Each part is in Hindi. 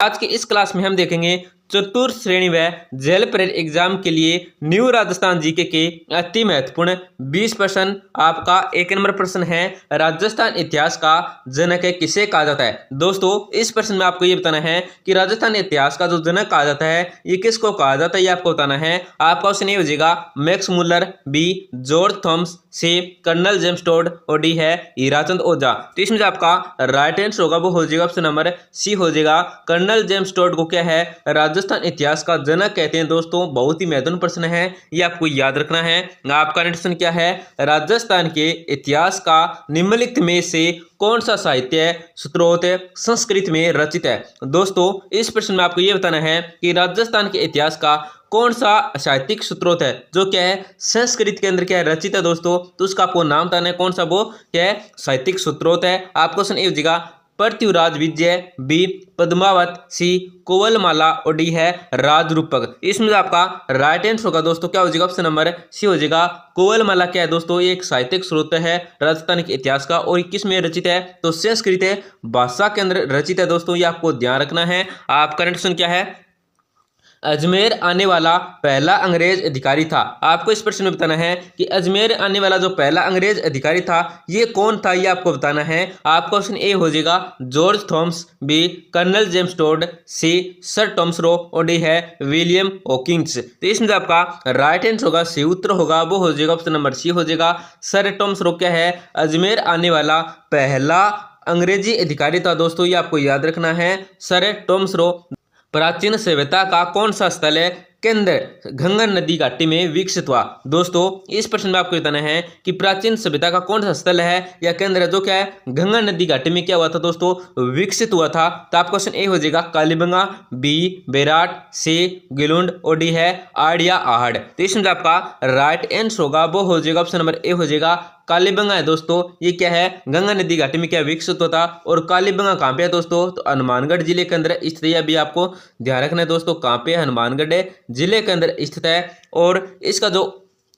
आज के इस क्लास में हम देखेंगे चतुर्थ श्रेणी व जेल परेड एग्जाम के लिए न्यू राजस्थान जीके के अति महत्वपूर्ण 20 प्रश्न। आपका 1 नंबर प्रश्न है, राजस्थान इतिहास का जनक किसे कहा जाता है। दोस्तों इस प्रश्न में आपको ये बताना है कि राजस्थान इतिहास का जो जनक कहा जाता है ये किसको कहा जाता है, ये आपको बताना है। आपका ऑप्शन ए हो जाएगा Max Muller, B George Thomas, C Colonel James Tod और डी है हीराचंद ओझा। तो इसमें जो आपका राइट आंसर होगा वो हो जाएगा ऑप्शन नंबर सी हो जाएगा। कर्नल जेम्स टोड को क्या है राजस्थान इतिहास का जनक कहते हैं। दोस्तों बहुत ही महत्वपूर्ण प्रश्न है, ये आपको याद रखना है। आपका प्रश्न क्या है, राजस्थान के इतिहास का निम्नलिखित में से कौन सा साहित्य स्रोत संस्कृत में रचित है। दोस्तों इस प्रश्न में आपको यह बताना है कि राजस्थान के इतिहास का कौन सा साहित्यिक स्रोत है जो क्या है संस्कृत के अंदर क्या है रचित है। दोस्तों तो उसका आपको नाम बताना है कौन सा वो क्या है साहित्यिक स्रोत है। आपको क्वेश्चन ए हो जाएगा पृथ्वीराज विजय, बी पद्मावत, सी कोवलमाला और डी है राजरूपक। इसमें आपका राइट आंसर होगा दोस्तों क्या हो जाएगा ऑप्शन नंबर सी हो जाएगा। कोवलमाला क्या है दोस्तों, ये एक साहित्यिक स्रोत है राजस्थान के इतिहास का और किस में रचित है तो संस्कृत भाषा के अंदर रचित है। दोस्तों ये आपको ध्यान रखना है। आपका प्रश्न क्या है, अजमेर आने वाला पहला अंग्रेज अधिकारी था। आपको इस प्रश्न में बताना है कि अजमेर आने वाला जो पहला अंग्रेज अधिकारी था ये कौन था, ये आपको बताना है। आपका ऑप्शन ए हो जाएगा George Thomas, B Colonel James Tod, C sir Thomas Roe और डी है विलियम हॉकिंस। तो इसमें आपका राइट आंसर होगा सी उत्तर होगा वो हो जाएगा ऑप्शन नंबर सी हो जाएगा। सर टॉमस रो क्या है अजमेर आने वाला पहला अंग्रेजी अधिकारी था। दोस्तों ये आपको याद रखना है। सर टॉमस रो प्राचीन सभ्यता का कौन सा स्थल है केंद्र गंगा नदी घाटी में विकसित हुआ। दोस्तों इस प्रश्न में आपको बताना है कि प्राचीन सभ्यता का कौन सा स्थल है या केंद्र है जो क्या है गंगा नदी घाटी में क्या हुआ था दोस्तों विकसित हुआ था। तो आपका क्वेश्चन ए हो जाएगा कालीबंगा, बी बेराट, सी गिलुंड और डी है आड़िया आहड़। तो इसमें आपका राइट आंसर होगा वो हो जाएगा ऑप्शन नंबर ए हो जाएगा कालीबंगा है। दोस्तों ये क्या है गंगा नदी घाटी में क्या विकसित होता और कालीबंगा कहाँ पे है दोस्तों तो हनुमानगढ़ जिले के अंदर स्थित है। अभी आपको ध्यान रखना है दोस्तों कहाँ पे हनुमानगढ़ जिले के अंदर स्थित है। और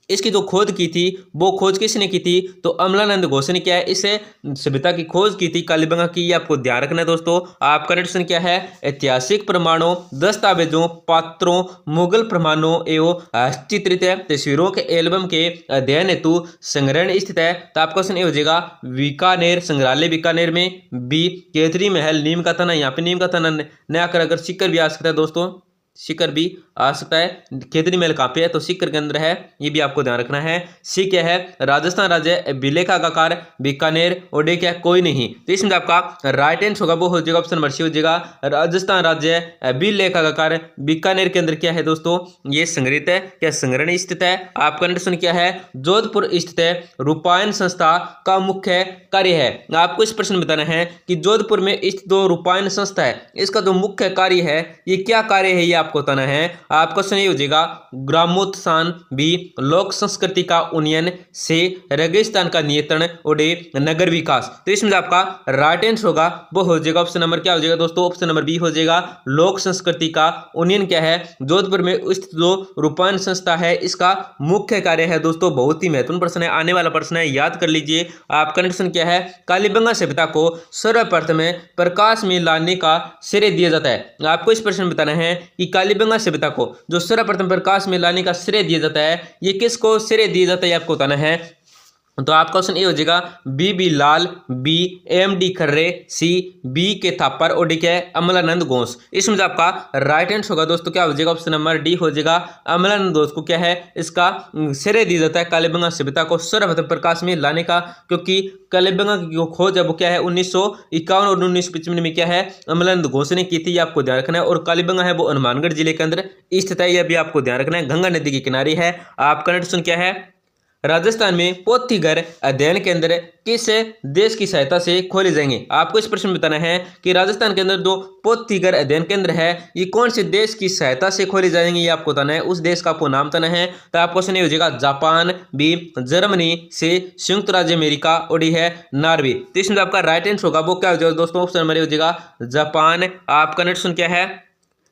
इसकी जो खोज की थी वो खोज किसने की थी तो अमलानंद घोष ने क्या है इसे सभ्यता की खोज की थी कालीबंगा की, ये आपको ध्यान रखना है। दोस्तों आपका प्रश्न क्या है, ऐतिहासिक प्रमाणों दस्तावेजों पात्रों मुगल प्रमाणों एवं हस्तचित्रित तस्वीरों के एल्बम के अध्ययन हेतु संग्रहण स्थित है। तो आपका क्वेश्चन ये हो जाएगा बीकानेर संग्रहालय बीकानेर में, बी केतरी महल नीम का थाना, यहाँ पे नीम का थाना नया कर अगर सीकर भी आ सकता है दोस्तों, सीकर भी आ सकता है। केतरी महल कहाँ पे है तो सीकर के अंदर है, ये भी आपको ध्यान रखना है। सी क्या है राजस्थान राज्य विलेखागार बीकानेर और डी क्या है कोई नहीं। तो इसमें आपका राइट आंसर होगा वो हो जाएगा ऑप्शन नंबर सी हो जाएगा राजस्थान राज्य विलेखागार बीकानेर के अंदर क्या है दोस्तों ये संग्रहित है क्या संग्रहण स्थित है। आपका प्रश्न क्या है जोधपुर स्थित रूपायन संस्था का मुख्य कार्य है। आपको इस प्रश्न में बताना है कि जोधपुर में स्थित जो रूपायन संस्था है इसका जो मुख्य कार्य है ये क्या कार्य है, ये आपको बताना है। आपका क्वेश्चन ये हो जाएगा ग्रामोत्थान, बी लोक संस्कृति का उन्नयन, से रेगिस्तान का नियंत्रण और डी नगर विकास। तो इसमें आपका राइट आंसर होगा वो हो जाएगा ऑप्शन नंबर क्या हो जाएगा दोस्तों ऑप्शन नंबर बी हो जाएगा लोक संस्कृति का उन्नयन क्या है जोधपुर में स्थित जो रूपायन संस्था है इसका मुख्य कार्य है। दोस्तों बहुत ही महत्वपूर्ण प्रश्न है, आने वाला प्रश्न है, याद कर लीजिए। आपका प्रश्न क्या है कालीबंगा सभ्यता को सर्वप्रथम प्रकाश में लाने का श्रेय दिया जाता है। आपको इस प्रश्न में बताना है कि कालीबंगा सभ्यता को जो सर्वप्रथम प्रकाश में लाने का श्रेय दिया जाता है ये किसको श्रेय दिया जाता है आपको बताना है। तो आपका क्वेश्चन ये हो जाएगा B Lal, B M D Khare, C B K Thapar और डी क्या है अमलानंद घोष। इसमें आपका राइट आंसर होगा दोस्तों क्या हो जाएगा ऑप्शन नंबर डी हो जाएगा अमलानंद घोष को क्या है इसका श्रेय दिया जाता है कालीबंगा सभ्यता को सर्वप्रथम प्रकाश में लाने का, क्योंकि कालीबंगा की जो खोज है वो क्या है 1951 और 1955 में क्या है अमलानंद घोष ने की थी, ये आपको ध्यान रखना है। और कालीबंगा है वो हनुमानगढ़ जिले के अंदर स्थित है, यह भी आपको ध्यान रखना है, गंगा नदी के किनारे है। आपका प्रश्न क्या है राजस्थान में पोथीघर अध्ययन केंद्र किस देश की सहायता से खोले जाएंगे। आपको इस प्रश्न में बताना है कि राजस्थान के अंदर जो पोथीघर अध्ययन केंद्र है ये कौन से देश की सहायता से खोले जाएंगे, ये आपको बताना है, उस देश का आपको नाम बताना है। तो आपको क्वेश्चन ये हो जाएगा जापान, बी जर्मनी, से संयुक्त राज्य अमेरिका और डी है नॉर्वे। तो इसमें आपका राइट आंसर होगा वो क्या हो जाएगा दोस्तों ऑप्शन नंबर हो जाएगा जापान। आपका नेक्स्ट क्या है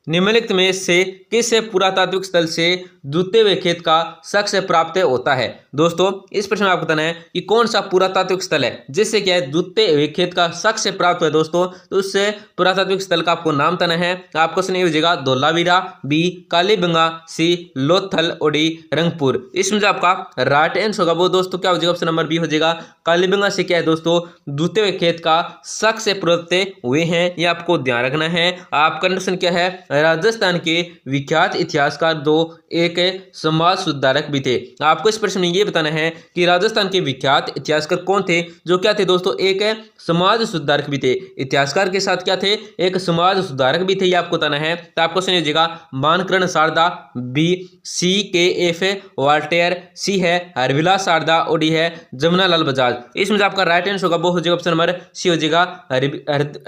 निम्नलिखित में से किस पुरातात्विक स्थल से जुते हुए खेत का शक से प्राप्त होता है। दोस्तों इस प्रश्न में आपको बताना है कि कौन सा पुरातात्विक स्थल है जिससे क्या है जुते हुए खेत का शक से प्राप्त हुआ है दोस्तों, तो उससे पुरातात्विक स्थल का आपको नाम बताना है। आपको सुनिए हो जाएगा धोलावीरा, बी कालीबंगा, सी लोथल और डी रंगपुर। इसमें जो आपका राइट आंसर होगा वो दोस्तों क्या हो जाएगा, ऑप्शन नंबर बी हो जाएगा कालीबंगा से क्या है दोस्तों जुते हुए खेत का शक से प्राप्त हुए हैं, ये आपको ध्यान रखना है। आपका क्वेश्चन क्या है, राजस्थान के विख्यात इतिहासकार दो एक समाज सुधारक भी थे। आपको इस प्रश्न में ये बताना है कि राजस्थान के विख्यात इतिहासकार कौन थे, जो क्या थे दोस्तों, एक समाज सुधारक भी थे। इतिहासकार के साथ क्या थे, एक समाज सुधारक भी थे, ये आपको बताना है। तो आपको सुनिएगा मानकरण शारदा, बी सी के एफ वाल्टेयर, सी है हरविलास शारदा और डी है जमुनालाल बजाज। इसमें जो आपका राइट आंसर होगा वो हो जाएगा ऑप्शन नंबर सी हो जाएगा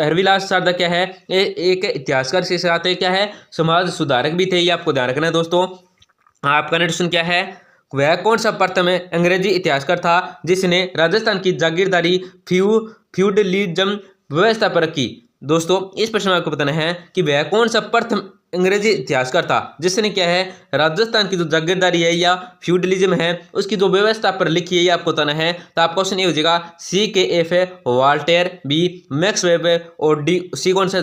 हरविलास शारदा क्या है, एक इतिहासकार के साथ क्या है समाज सुधारक भी थे, ये आपको ध्यान रखना है। दोस्तों आपका क्वेश्चन क्या है, वह कौन सा प्रथम अंग्रेजी इतिहासकार था जिसने राजस्थान की जागीरदारी फ्यूडलिज्म व्यवस्था पर रखी। दोस्तों इस प्रश्न में आपको बताना है कि वह कौन सा प्रथम अंग्रेजी इतिहासकार था जिसने क्या है राजस्थान की जो जागीरदारी है या फ्यूडलिज्म है उसकी जो व्यवस्था पर लिखी है, ये आपको बताना है। तो आपका क्वेश्चन ये हो जाएगा सी के F Voltaire, B Max Weber और डी सी कौन सा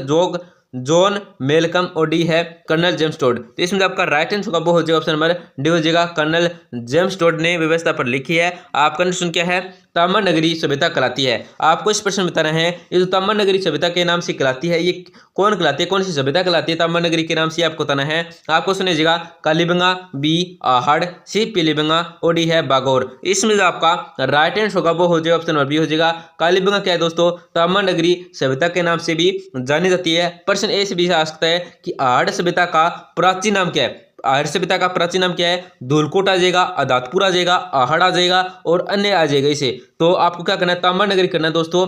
जॉन मेलकम और डी है कर्नल जेम्स टोड। तो इसमें आपका राइट आंसर होगा वो हो जाएगा ऑप्शन नंबर डी हो जाएगा कर्नल जेम्स टोड ने व्यवस्था पर लिखी है। आपका क्वेश्चन क्या है, ताम्र नगरी सभ्यता कहलाती है। आपको इस प्रश्न में बताना है ये जो ताम्र नगरी सभ्यता के नाम से कहलाती है ये कौन कहलाती है, कौन सी सभ्यता कहलाती है ताम्र नगरी के नाम से, आपको बताना है। आपको सुनिएगा कालीबंगा, बी आहड़, सी पीलीबंगा और डी है बागौर। इसमें जो आपका राइट आंसर होगा वो हो जाएगा ऑप्शन नंबर बी हो जाएगा कालीबंगा क्या है दोस्तों, ताम्र नगरी सभ्यता के नाम से भी जानी जाती है। प्रश्न ए से भी आ सकता है कि आहड़ सभ्यता का प्राचीन नाम क्या है। आहड़ सभ्यता का प्राचीन नाम क्या है, धूलकोट आ जाएगा, अदातपुर आ जाएगा, आहड़ आ जाएगा और अन्य आ जाएगा इसे। तो आपको क्या करना है, ताम्र नगरी करना है दोस्तों।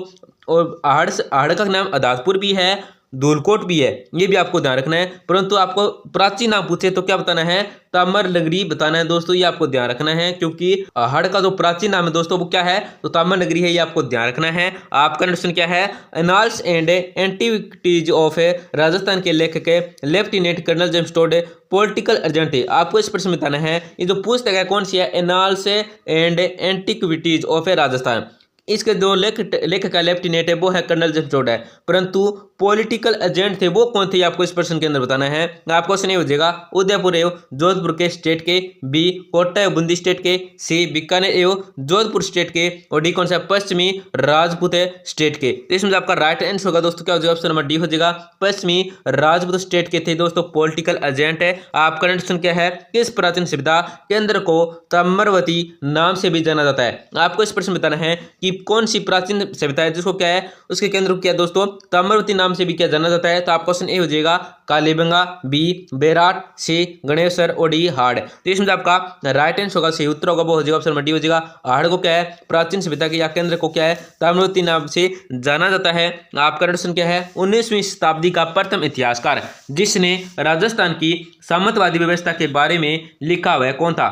और आहड़ का नाम अदातपुर भी है, धूलकोट भी है, ये भी आपको ध्यान रखना है। परंतु आपको प्राचीन नाम पूछे तो क्या बताना है, ताम्र नगरी बताना है दोस्तों, ये आपको ध्यान रखना है क्योंकि आहड़ का जो प्राचीन नाम है दोस्तों वो क्या है, तो ताम्र नगरी है, ये आपको ध्यान रखना है। आपका क्वेश्चन क्या है, annals and antiquities of Rajasthan के लेखक lieutenant colonel James Tod political agent है। आपको इस प्रश्न में बताना है ये जो पुस्तक है कौन सी है, annals and antiquities of Rajasthan. इसके जो लेखक का लेफ्टिनेंट है वो है कर्नल जेम्स टोड है, परंतु पॉलिटिकल एजेंट थे वो कौन थे, आपको इस प्रश्न के अंदर बताना है। आपको क्वेश्चन हो जाएगा उदयपुर एवं जोधपुर के स्टेट के, बी कोटा एवं बूंदी स्टेट के, सी बीकानेर एवं जोधपुर स्टेट के और डी कौन सा पश्चिमी राजपूत स्टेट के। तो इसमें आपका राइट आंसर होगा दोस्तों क्या हो जाएगा, ऑप्शन नंबर डी हो जाएगा पश्चिमी राजपूत स्टेट के थे दोस्तों पॉलिटिकल एजेंट है। आपका क्वेश्चन क्या है, किस प्राचीन सभ्यता केंद्र को ताम्रवती नाम से भी जाना जाता है। आपको इस प्रश्न बताना है कि कौन सी प्राचीन सभ्यता है जिसको क्या है उसके केंद्र को क्या दोस्तों ताम्रवती नाम से भी क्या जाना जाता है। तो आपका क्वेश्चन ए हो जाएगा कालीबंगा, बी बेराट, सी गणेशर और डी हाड़। तो इसमें आपका राइट आंसर होगा, सही उत्तर होगा वो हो जाएगा ऑप्शन नंबर डी हो जाएगा हाड़ को क्या है प्राचीन सभ्यता के या केंद्र को क्या है ताम्रवती नाम से जाना जाता है। आपका क्वेश्चन क्या है, 19वीं शताब्दी का प्रथम इतिहासकार जिसने राजस्थान की सामंतवादी व्यवस्था के बारे में लिखा हुआ कौन था।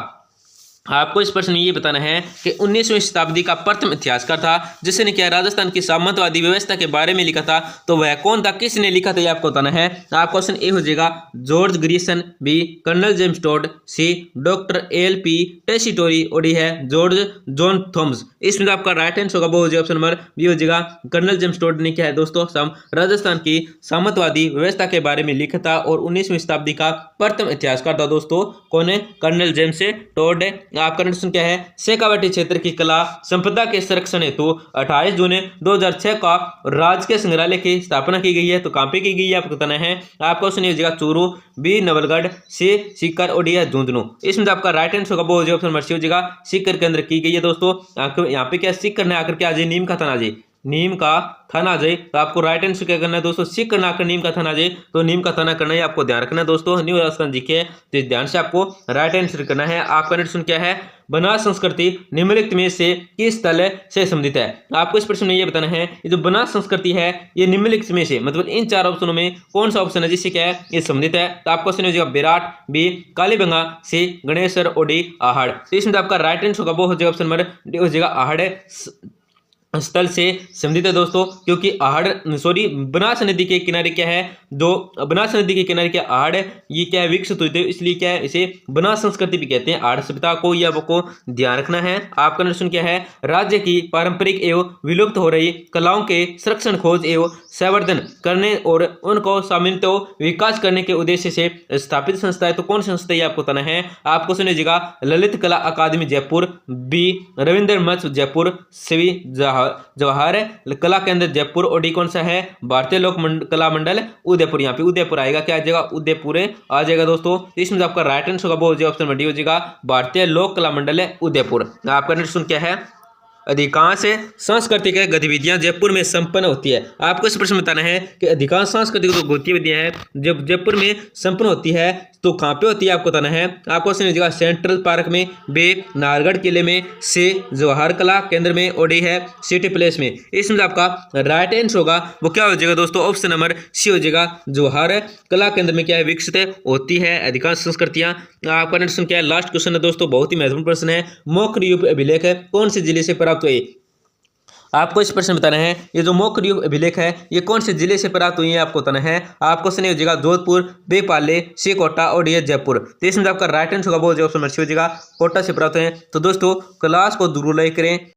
आपको इस प्रश्न में ये बताना है कि 19वीं शताब्दी का प्रथम इतिहासकार था जिसने क्या राजस्थान की सामंतवादी व्यवस्था के बारे में लिखा था, तो वह कौन था, किसने लिखा था, ये आपको बताना है। आपका क्वेश्चन ए हो जाएगा George Grierson, B Colonel James Tod, C doctor L P Tessitori और डी है जॉर्ज जॉन थॉमस। इसमें आपका राइट आंसर होगा वो हो जाएगा ऑप्शन नंबर बी हो जाएगा कर्नल जेम्स टोड ने क्या है दोस्तों राजस्थान की सामंतवादी व्यवस्था के बारे में लिखा था और 19वीं शताब्दी का प्रथम इतिहासकार था दोस्तों कौन है, कर्नल जेम्स टोड। आपका क्वेश्चन क्या है, शेखावाटी क्षेत्र की कला संपदा के संरक्षण हेतु 28 जून 2006 का राजकीय संग्रहालय की स्थापना की गई है, तो कहां पे की गई है आपको बताना है। आपका क्वेश्चन ये हो जाएगा चूरू, बी नवलगढ़, सी सीकर और डी है झुंझुनू। इसमें जो आपका राइट आंसर होगा वो हो जाएगा ऑप्शन नंबर सी हो जाएगा सीकर के अंदर की गई है दोस्तों। यहाँ पे क्या सीकर ने आकर के आ जाए नीम का थाना आ जाए, नीम का थाना आ जाए, तो आपको राइट आंसर क्या करना है दोस्तों, सीकर ना आकर नीम का थाना आ जाए तो नीम का थाना करना है, आपको ध्यान रखना है दोस्तों। न्यू राजस्थान जी के तो ध्यान से आपको राइट आंसर करना है। आपका क्वेश्चन क्या है, बनास संस्कृति निम्नलिखित में से किस स्थल से संबंधित है। आपको इस प्रश्न में ये बताना है ये जो बनास संस्कृति है ये निम्नलिखित में से मतलब इन चार ऑप्शनों में कौन सा ऑप्शन है जिससे क्या है ये संबंधित है। तो आपका क्वेश्चन हो जाएगा विराट, बी कालीबंगा, सी गणेशर और डी आहड़। तो इसमें आपका राइट आंसर होगा वो हो जाएगा ऑप्शन नंबर डी हो जाएगा आहड़। स्थल से संबंधित है दोस्तों, क्योंकि बनास नदी के किनारे क्या है, जो बनास नदी के किनारे क्या आहड़ है, ये क्या है विकसित हुई थी, इसलिए क्या है इसे बनास संस्कृति भी कहते हैं। आहड़ सभ्यता को या वो को ध्यान रखना है। आपका प्रश्न क्या है, राज्य की पारंपरिक एवं विलुप्त हो रही कलाओं के संरक्षण, खोज एवं संवर्धन करने और उनको सामूहिक विकास करने के उद्देश्य से स्थापित संस्था है। तो कौन सी संस्था है आपको बताना है। आपको सुनिएगा, ललित कला अकादमी जयपुर, बी रविंद्र मंच जयपुर, सी जवाहर कला केंद्र जयपुर, और डी कौन सा है, भारतीय कला मंडल उदयपुर। यहाँ पे उदयपुर आएगा, क्या आ जाएगा, उदयपुर आ जाएगा दोस्तों। इसमें आपका राइट आंसर होगा वो हो जाएगा ऑप्शन डी हो जाएगा, भारतीय लोक कला मंडल उदयपुर। आपका प्रश्न क्या है, अधिकांश सांस्कृतिक गतिविधियां जयपुर में संपन्न होती है। आपको इस प्रश्न में बताना है कि अधिकांश सांस्कृतिक जो गतिविधियां हैं जब जयपुर में संपन्न होती है तो कहाँ पे होती है, आपको बताना है। आपको जगह सेंट्रल पार्क में, बे नाहरगढ़ किले में, से जवाहर कला केंद्र में, और डी है सिटी प्लेस में। इसमें आपका राइट आंसर होगा वो क्या हो जाएगा दोस्तों, ऑप्शन नंबर सी हो जाएगा, जवाहर कला केंद्र में क्या है विकसित होती है अधिकांश संस्कृतियां। आपका प्रश्न क्या है, लास्ट क्वेश्चन है दोस्तों, बहुत ही महत्वपूर्ण प्रश्न है। मोक्ष अभिलेख है कौन से जिले से प्राप्त हुए। आपको इस प्रश्न बताना है, ये जो मोक्ष अभिलेख है ये कौन से जिले से प्राप्त हुई है, आपको बताना है। आपको सही हो जाएगा जोधपुर, बेपाले, श्रीकोटा और डी जयपुर। तो इसमें आपका राइट आंसर होगा वो ऑप्शन हो जाएगा कोटा से प्राप्त है। तो दोस्तों क्लास को जरूर लाइक करें।